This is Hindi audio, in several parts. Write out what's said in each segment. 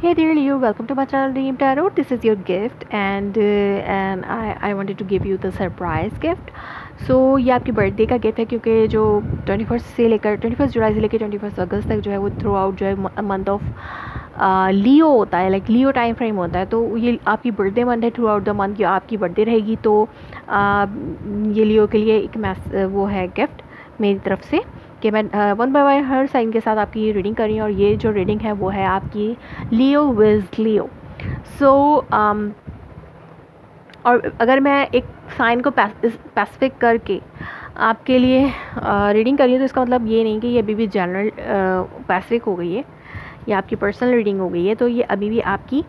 Hey dear Leo, welcome to my channel Dream Tarot. This is your gift and I wanted to give you the surprise gift. So ये आपकी बर्थडे का गिफ्ट है क्योंकि जो 21 जुलाई से लेकर 21 अगस्त तक जो है वो थ्रू आउट जो है मंथ ऑफ लियो होता है, लाइक लियो टाइम फ्रेम होता है। तो ये आपकी बर्थडे मंथ है, थ्रू आउट द मंथ आपकी बर्थडे रहेगी। तो ये लियो के लिए एक वो है गिफ्ट मेरी तरफ से कि मैं वन बाय वन हर साइन के साथ आपकी रीडिंग कर रही हूँ। और ये जो रीडिंग है वो है आपकी लियो विज लियो। सो और अगर मैं एक साइन को स्पेसिफिक करके आपके लिए रीडिंग कर रही हूँ तो इसका मतलब ये नहीं कि ये अभी भी जनरल स्पेसिफिक हो गई है या आपकी पर्सनल रीडिंग हो गई है। तो ये अभी भी आपकी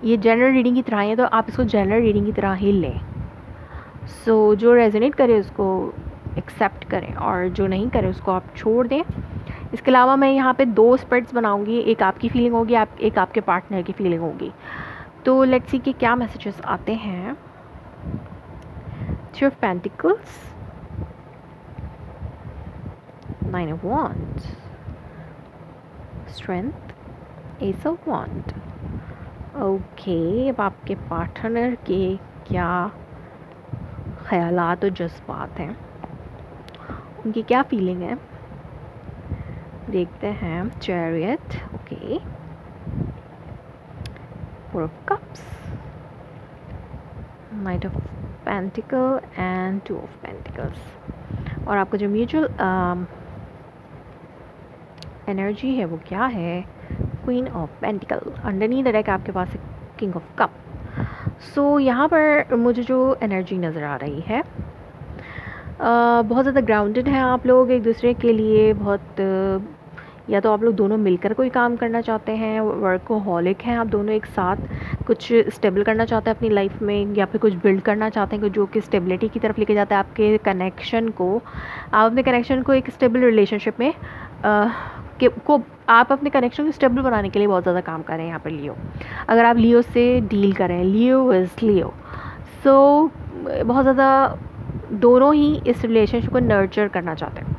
ये जनरल रीडिंग की तरह है, तो आप इसको जनरल रीडिंग की तरह ही लें। सो जो रेजोनेट करे उसको एक्सेप्ट करें और जो नहीं करे उसको आप छोड़ दें। इसके अलावा मैं यहाँ पे 2 स्प्रेड्स बनाऊँगी, एक आपकी फीलिंग होगी, एक आपके पार्टनर की फीलिंग होगी। तो लेट्स सी कि क्या मैसेजेस आते हैं। 3 of pentacles, 9 of wands, strength, ace of wand. Okay, अब आपके पार्टनर के क्या ख्यालात और जज्बात हैं, उनकी क्या फीलिंग है, देखते हैं। Chariot, okay, 4 of cups, night of pentacle and 2 of pentacles. और आपका जो म्यूचुअल एनर्जी है वो क्या है, queen of pentacle. Underneath the deck आपके पास है किंग ऑफ कप। सो यहाँ पर मुझे जो एनर्जी नज़र आ रही है, बहुत ज़्यादा ग्राउंडेड हैं आप लोग एक दूसरे के लिए। बहुत या तो आप लोग दोनों मिलकर कोई काम करना चाहते हैं, वर्कोहॉलिक हैं आप दोनों एक साथ, कुछ स्टेबल करना चाहते हैं अपनी लाइफ में, या फिर कुछ बिल्ड करना चाहते हैं जो कि स्टेबिलिटी की तरफ लेके जाता है आपके कनेक्शन को। आप अपने कनेक्शन को एक स्टेबल रिलेशनशिप में आप अपने कनेक्शन को स्टेबल बनाने के लिए बहुत ज़्यादा काम करें यहाँ पर लियो। अगर आप लियो से डील करें, लियो इज़ लियो। सो बहुत ज़्यादा दोनों ही इस रिलेशनशिप को नर्चर करना चाहते हैं,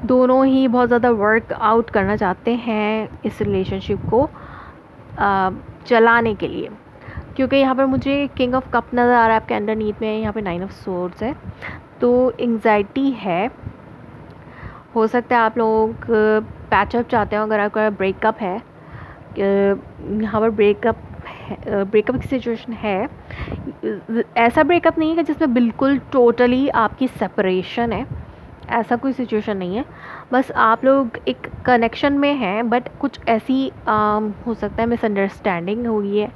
दोनों ही बहुत ज़्यादा वर्क आउट करना चाहते हैं इस रिलेशनशिप को चलाने के लिए। क्योंकि यहाँ पर मुझे किंग ऑफ कप नज़र आ रहा है आपके अंडरनीथ में, यहाँ पे 9 ऑफ सोर्ड्स है। तो एंग्जाइटी है, हो सकता है आप लोग पैचअप चाहते हो। अगर आपका ब्रेकअप है, यहाँ पर ब्रेकअप की सिचुएशन है। ऐसा ब्रेकअप नहीं है कि जिसमें बिल्कुल टोटली आपकी सेपरेशन है, ऐसा कोई सिचुएशन नहीं है। बस आप लोग एक कनेक्शन में हैं, बट कुछ ऐसी हो सकता है मिसअंडरस्टैंडिंग हुई है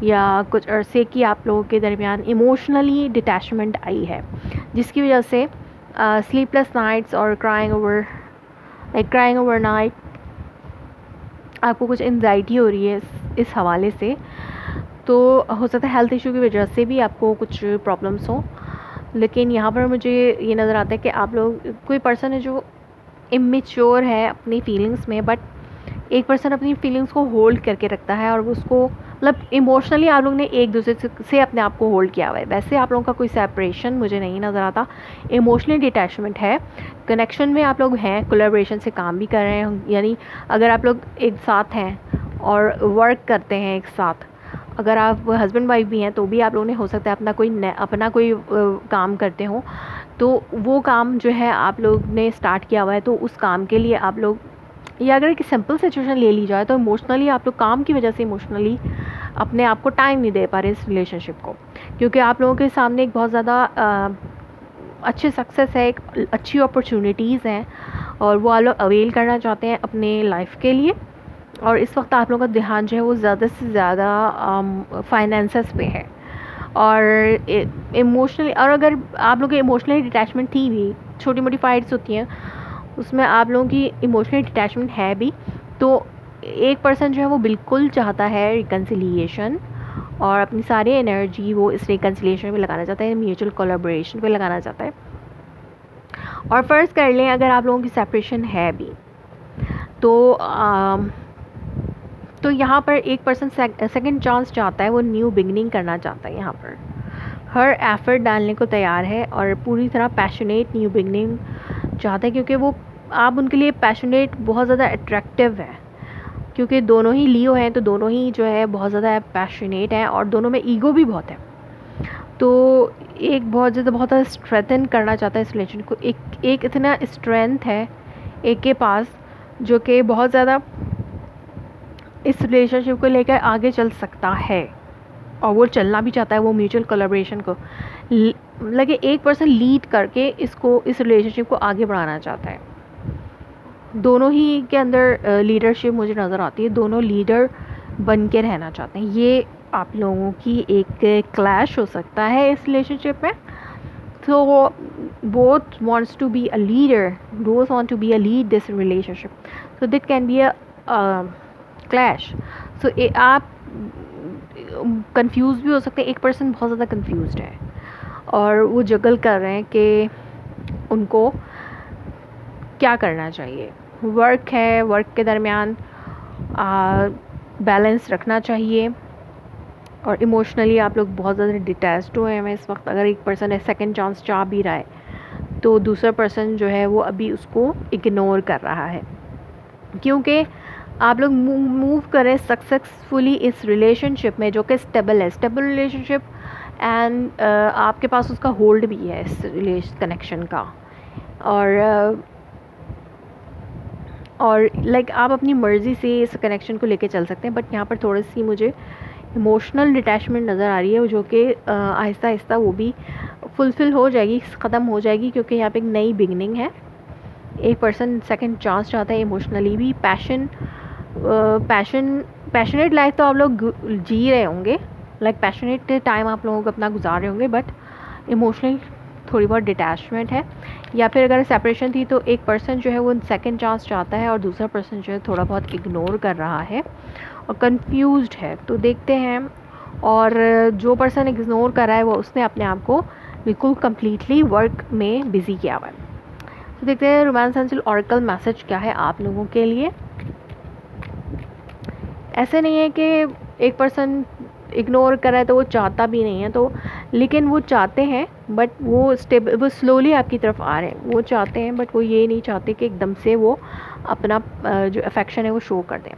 या कुछ अरसे की आप लोगों के दरमियान इमोशनली डिटैचमेंट आई है, जिसकी वजह से स्लीपलेस नाइट्स और क्राइंग ओवर नाइट आपको कुछ एंजाइटी हो रही है इस हवाले से। तो हो सकता है हेल्थ इशू की वजह से भी आपको कुछ प्रॉब्लम्स हो। लेकिन यहाँ पर मुझे ये नज़र आता है कि आप लोग, कोई पर्सन है जो इमेच्योर है अपनी फीलिंग्स में, बट एक पर्सन अपनी फीलिंग्स को होल्ड करके रखता है और उसको मतलब इमोशनली आप लोग ने एक दूसरे से अपने आप को होल्ड किया हुआ है। वैसे आप लोगों का कोई सेपरेशन मुझे नहीं नज़र आता, इमोशनली डिटैचमेंट है। कनेक्शन में आप लोग हैं, कोलैबोरेशन से काम भी कर रहे हैं, यानी अगर आप लोग एक साथ हैं और वर्क करते हैं एक साथ, अगर आप हस्बैंड वाइफ भी हैं तो भी आप लोगों ने हो सकता है अपना कोई काम करते हो, तो वो काम जो है आप लोग ने स्टार्ट किया हुआ है। तो उस काम के लिए आप लोग, या अगर एक सिंपल सिचुएशन ले ली जाए तो इमोशनली आप लोग काम की वजह से इमोशनली अपने आप को टाइम नहीं दे पा रहे इस रिलेशनशिप को, क्योंकि आप लोगों के सामने एक बहुत ज़्यादा अच्छी सक्सेस है, एक अच्छी अपॉर्चुनिटीज़ हैं और वो आप लोग अवेल करना चाहते हैं अपने लाइफ के लिए। और इस वक्त आप लोगों का ध्यान जो है वो ज़्यादा से ज़्यादा फाइनेंसेस पे है और इमोशनली। और अगर आप लोगों की इमोशनली डिटैचमेंट थी भी, छोटी मोटी फाइट्स होती हैं उसमें आप लोगों की इमोशनली डिटैचमेंट है भी, तो एक पर्सन जो है वो बिल्कुल चाहता है रिकन्सिलिएशन और अपनी सारी एनर्जी वो इस रिकन्सिलिएशन पे लगाना चाहता है, म्यूचुअल कोलैबोरेशन पे लगाना चाहता है। और फ़र्ज़ कर लें अगर आप लोगों की सेपरेशन है भी, तो यहाँ पर एक पर्सन सेकंड चांस चाहता है, वो न्यू बिगनिंग करना चाहता है। यहाँ पर हर एफर्ट डालने को तैयार है और पूरी तरह पैशनेट न्यू बिगनिंग चाहता है, क्योंकि वो आप उनके लिए पैशनेट, बहुत ज़्यादा अट्रैक्टिव है। क्योंकि दोनों ही लियो हैं, तो दोनों ही जो है बहुत ज़्यादा पैशनेट हैं और दोनों में ईगो भी बहुत है। तो एक बहुत ज़्यादा स्ट्रेंथन करना चाहता है इस रिलेशन को, एक इतना स्ट्रेंथ है एक के पास जो कि बहुत ज़्यादा इस रिलेशनशिप को लेकर आगे चल सकता है, और वो चलना भी चाहता है, वो म्यूचुअल कोलैबोरेशन को लगे एक पर्सन लीड करके इस रिलेशनशिप को आगे बढ़ाना चाहता है। दोनों ही के अंदर लीडरशिप मुझे नज़र आती है, दोनों लीडर बन के रहना चाहते हैं। ये आप लोगों की एक क्लैश हो सकता है इस रिलेशनशिप में। तो both wants to be a leader, both want to be a lead this relationship, so that can be a clash. So आप कंफ्यूज भी हो सकते हैं, एक पर्सन बहुत ज़्यादा कंफ्यूज्ड है और वो जगल कर रहे हैं कि उनको क्या करना चाहिए। वर्क है, वर्क के दरमियान बैलेंस रखना चाहिए, और इमोशनली आप लोग बहुत ज़्यादा डिटैच्ड हुए हैं इस वक्त। अगर एक पर्सन है सेकंड चांस चाह भी रहा है, तो दूसरा पर्सन जो है वो अभी उसको इग्नोर कर रहा है, क्योंकि आप लोग मूव करें सक्सेसफुली इस रिलेशनशिप में जो कि स्टेबल है, स्टेबल रिलेशनशिप, एंड आपके पास उसका होल्ड भी है इस कनेक्शन का, और लाइक आप अपनी मर्ज़ी से इस कनेक्शन को लेके चल सकते हैं। बट यहाँ पर थोड़ी सी मुझे इमोशनल डिटैचमेंट नज़र आ रही है, जो कि आहिस्ता आहिस्ता वो भी फुलफ़िल हो जाएगी, ख़त्म हो जाएगी, क्योंकि यहाँ पे एक नई बिगनिंग है। एक पर्सन सेकंड चांस चाहता है इमोशनली भी, पैशनेट लाइफ तो आप लोग जी रहे होंगे, लाइक पैशनेट टाइम आप लोगों को अपना गुजार रहे होंगे, बट इमोशनली थोड़ी बहुत डिटैचमेंट है। या फिर अगर सेपरेशन थी तो एक पर्सन जो है वो सेकंड चांस चाहता है और दूसरा पर्सन जो है थोड़ा बहुत इग्नोर कर रहा है और कंफ्यूज्ड है। तो देखते हैं, और जो पर्सन इग्नोर कर रहा है वो उसने अपने आप को बिल्कुल कम्प्लीटली वर्क में बिज़ी किया हुआ है। तो देखते हैं रोमांस एंजल ऑरेकल मैसेज क्या है आप लोगों के लिए। ऐसे नहीं है कि एक पर्सन इग्नोर कर रहा है तो वो चाहता भी नहीं है, तो लेकिन वो चाहते हैं, बट वो स्लोली आपकी तरफ आ रहे हैं। वो चाहते हैं बट वो ये नहीं चाहते कि एकदम से वो अपना जो अफेक्शन है वो शो कर दें।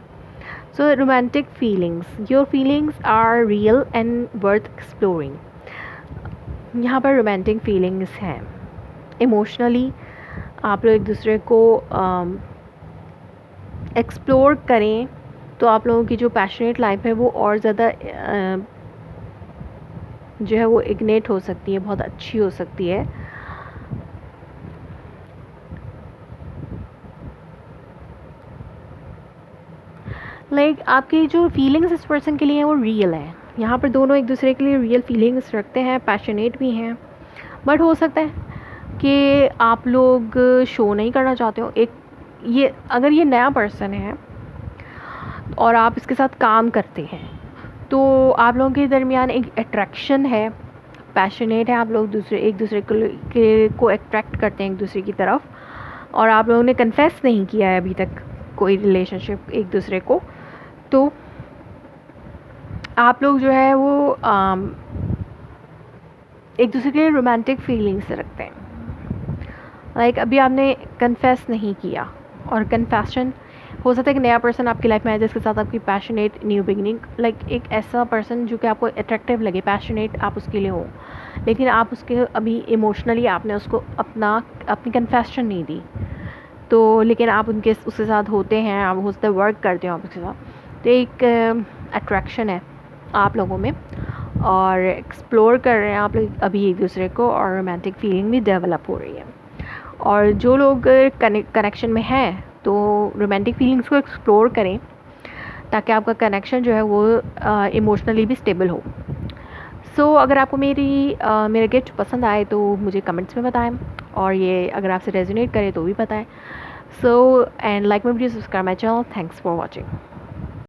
So romantic feelings, your feelings are real and worth exploring. यहाँ पर रोमांटिक फीलिंग्स हैं, इमोशनली आप लोग एक दूसरे को एक्सप्लोर करें तो आप लोगों की जो पैशनेट लाइफ है वो और ज़्यादा जो है वो इग्नेट हो सकती है, बहुत अच्छी हो सकती है। लाइक आपकी जो फीलिंग्स इस पर्सन के लिए हैं वो रियल है। यहाँ पर दोनों एक दूसरे के लिए रियल फीलिंग्स रखते हैं, पैशनेट भी हैं, बट हो सकता है कि आप लोग शो नहीं करना चाहते हो। अगर ये नया पर्सन है और आप इसके साथ काम करते हैं तो आप लोगों के दरमियान एक अट्रैक्शन है, पैशनेट है, आप लोग एक दूसरे को अट्रैक्ट करते हैं एक दूसरे की तरफ, और आप लोगों ने कन्फेस नहीं किया है अभी तक कोई रिलेशनशिप एक दूसरे को। तो आप लोग जो है वो एक दूसरे के लिए रोमांटिक फीलिंग्स रखते हैं। लाइक अभी आपने कन्फेस नहीं किया, और कन्फेशन हो सकता है कि नया पर्सन आपकी लाइफ में आए जिसके साथ आपकी पैशनेट न्यू बिगनिंग, लाइक एक ऐसा पर्सन जो कि आपको अट्रैक्टिव लगे, पैशनेट आप उसके लिए हो, लेकिन आप उसके अभी इमोशनली आपने उसको अपनी कन्फेशन नहीं दी, तो लेकिन आप उसके साथ होते हैं, आप हो सकता है वर्क करते हो आप उसके साथ, तो एक अट्रैक्शन है आप लोगों में, और एक्सप्लोर कर रहे हैं आप लोग अभी एक दूसरे को, और रोमांटिक फीलिंग भी डेवलप हो रही है। और जो लोग कनेक्शन में हैं तो रोमांटिक फीलिंग्स को एक्सप्लोर करें ताकि आपका कनेक्शन जो है वो इमोशनली भी स्टेबल हो। सो अगर आपको मेरा गिफ्ट पसंद आए तो मुझे कमेंट्स में बताएं, और ये अगर आपसे रेजोनेट करे तो भी बताएं। So and like my video, subscribe my channel. Thanks for watching.